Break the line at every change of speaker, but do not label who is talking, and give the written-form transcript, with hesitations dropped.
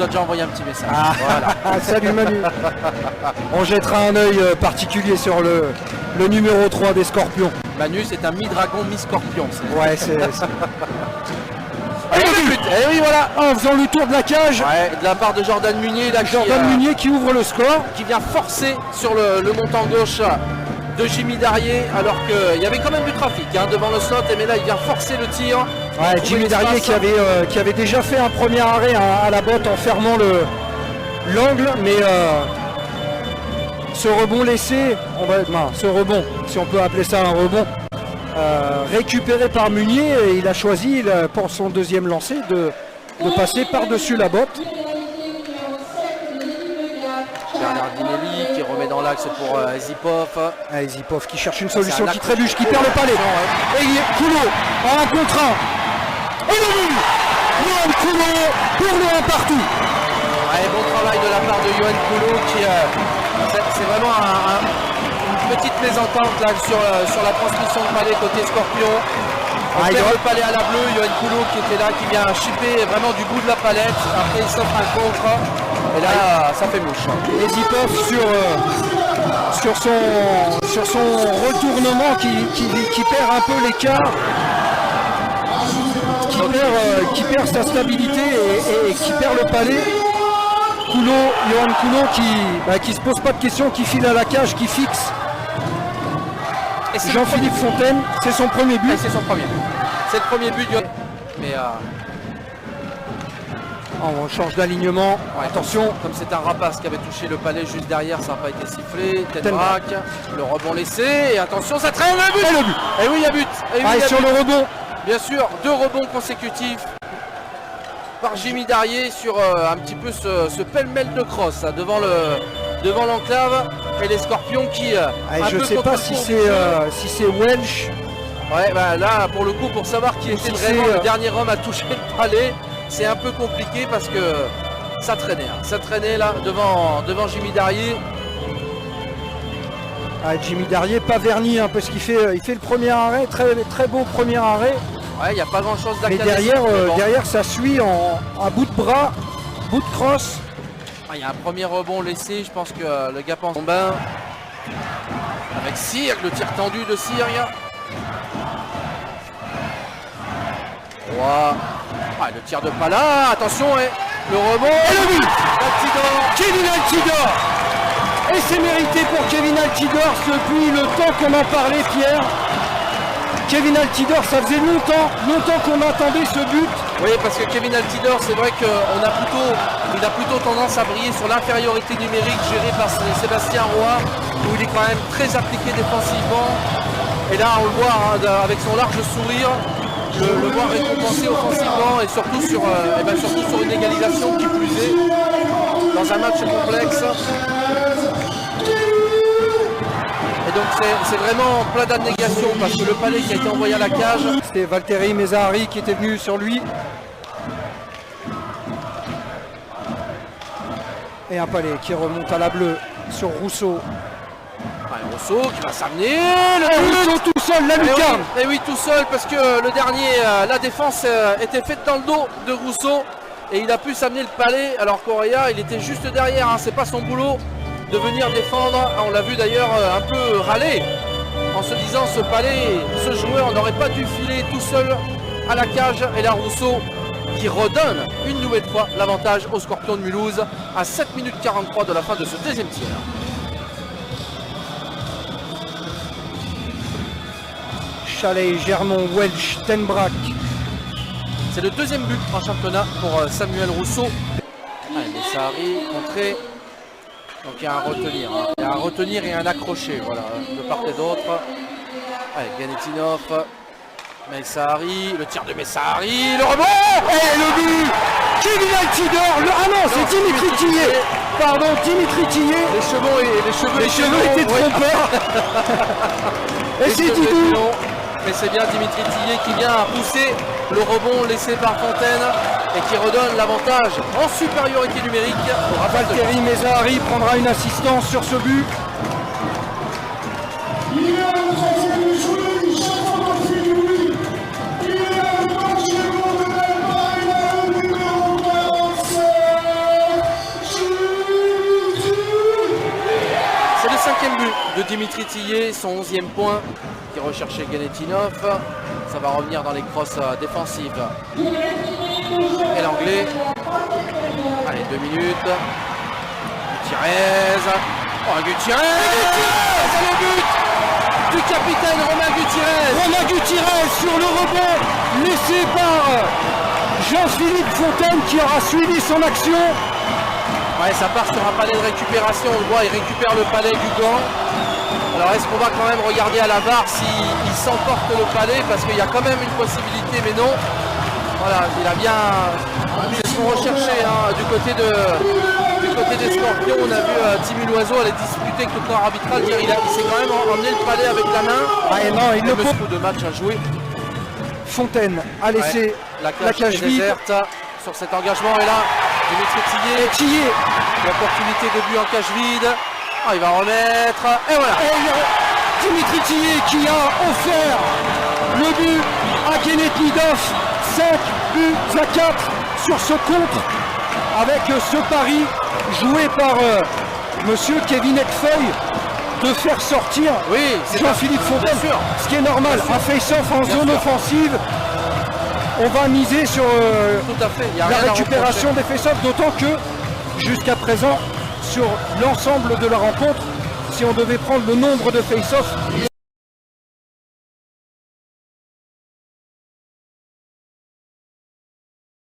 a déjà envoyé un petit message.
Ah,
Voilà.
salut Manu. On jettera un œil particulier sur le numéro 3 des Scorpions.
Manu, c'est un mi-dragon, mi-scorpion.
Ouais, c'est...
Et le but. Et oui, voilà.
En faisant le tour de la cage,
Ouais, de la part de Jordan Munier, là,
Jordan Munier qui ouvre le score.
qui vient forcer sur le montant gauche de Jimmy Darrier, alors qu'il y avait quand même du trafic devant le slot, mais là il vient forcer le tir.
Ouais, Jimmy Darrier qui avait déjà fait un premier arrêt à la botte en fermant l'angle, mais ce rebond laissé, ce rebond, si on peut appeler ça un rebond, récupéré par Munier, et il a choisi pour son deuxième lancer de passer par-dessus la botte.
Bernard Dinelli qui remet dans l'axe pour Zipov.
Zipov qui cherche une solution, qui trébuche, qui perd le palais. Et Koulot en 1 contre 1. Et le but Yohan Koulot pour le 1 partout.
Ouais, bon travail de la part de Yohan Koulot qui c'est vraiment une petite mésentente là sur la transmission de palais côté Scorpion. On perd le palais à la bleue, Yohan Koulot qui était là, qui vient chipper vraiment du bout de la palette. Après il s'offre un contre. Et là, ça fait mouche.
Et Zipov sur son retournement qui perd un peu l'écart, qui perd sa stabilité et qui perd le palais. Yohan Koulot qui se pose pas de questions, qui file à la cage, qui fixe. Jean-Philippe Fontaine, c'est son premier but.
C'est son premier. C'est le premier but. Mais
on change d'alignement.
Ouais, attention, comme c'est un rapace qui avait touché le palais juste derrière, ça n'a pas été sifflé. Tenbrack, le rebond laissé. Et attention, ça traîne le but.
Et le but.
Et oui, il y a but. Et oui,
sur le rebond.
Bien sûr, 2 rebonds consécutifs par Jimmy Darrier sur un petit peu ce pêle-mêle de cross devant l'enclave et les Scorpions qui.
Je ne sais pas si c'est Welsh.
Ouais, là pour le coup, pour savoir qui était vraiment le dernier homme à toucher le palais, c'est un peu compliqué parce que ça traînait. Ça traînait là devant Jimmy Darrier.
Jimmy Darrier pas verni parce qu'il fait le premier arrêt, très beau premier arrêt.
Ouais, il n'y a pas grand chose
mais derrière ça suit à bout de bras, bout de crosse.
Il y a un premier rebond laissé, je pense que le gars pense son bain. Avec Sirg, le tir tendu de Sirg. Wow. Le tir de Pala, attention, le rebond.
Et le but
Altidore.
Kevin Altidore. Et c'est mérité pour Kevin Altidore depuis le temps qu'on en parlait, Pierre. Kevin Altidore, ça faisait longtemps qu'on attendait ce but.
Oui, parce que Kevin Altidore, c'est vrai qu'il a plutôt tendance à briller sur l'infériorité numérique gérée par Sébastien Roy, où il est quand même très appliqué défensivement. Et là, on le voit avec son large sourire, le voir récompensé offensivement et surtout sur une égalisation qui plus est dans un match complexe. Et donc c'est vraiment plein d'abnégation parce que le palais qui a été envoyé à la cage.
C'était Valtteri Mezahari qui était venu sur lui. Et un palais qui remonte à la bleue sur Rousseau.
Rousseau qui va s'amener.
Rousseau tout seul, la lucarne.
Et oui, tout seul parce que le dernier, la défense était faite dans le dos de Rousseau. Et il a pu s'amener le palais alors qu'Auréa, il était juste derrière. C'est pas son boulot de venir défendre. On l'a vu d'ailleurs un peu râler en se disant ce palais, ce joueur n'aurait pas dû filer tout seul à la cage. Et là Rousseau qui redonne une nouvelle fois l'avantage aux Scorpions de Mulhouse à 7 minutes 43 de la fin de ce deuxième tiers.
Chalet, Germont, Welch, Tenbrack.
C'est le deuxième but en championnat pour Samuel Rousseau. Messahari contré. Donc il y a un retenir. Il y a un retenir et un accroché, voilà, de part et d'autre. Allez, Ganetinov. Messahari, le tir de Messahari, le rebond.
Et le but Kevin Altidore. Ah non, c'est Dimitri Tillet. Pardon, Dimitri Tillet.
Les cheveux
étaient trompeurs. Et c'est Didou.
Mais c'est bien Dimitri Tillet qui vient pousser le rebond laissé par Fontaine et qui redonne l'avantage en supériorité numérique.
Valtteri Mezahari prendra une assistance sur ce but.
C'est le 5e but de Dimitri Tillet, son 11e point qui recherchait Genetinov. Ça va revenir dans les crosses défensives. Et l'anglais. Allez, 2 minutes. Gutiérrez. Oh, Gutiérrez, c'est le but du capitaine Romain Gutiérrez.
Romain Gutiérrez sur le rebond laissé par Jean-Philippe Fontaine qui aura suivi son action.
Ouais, ça part sur un palais de récupération. On le voit, il récupère le palais du gant. Alors est-ce qu'on va quand même regarder à la VAR s'il s'emporte le palais, parce qu'il y a quand même une possibilité, mais non. Voilà, il a bien... C'est ce qu'on recherchait hein, du côté des Scorpions. On a vu Timmy Loiseau aller disputer avec le corps arbitral, dire il s'est quand même emmené le palais avec la main.
Ah et non, il ne peut
pas. De match à jouer.
Fontaine a laissé
la cage vide sur cet engagement, et là Dimitri
Tillet,
l'opportunité de but en cage vide. Oh, il va remettre, et voilà.
Et Dimitri Tillet qui a offert le but à Genetinov, 5 buts à 4 sur ce contre, avec ce pari joué par monsieur Kevin Ekfeuille de faire sortir Jean-Philippe Fontaine, ce qui est normal. Un face-off en zone offensive, on va miser sur la récupération des face-offs, d'autant que jusqu'à présent, sur l'ensemble de la rencontre, si on devait prendre le nombre de face-offs,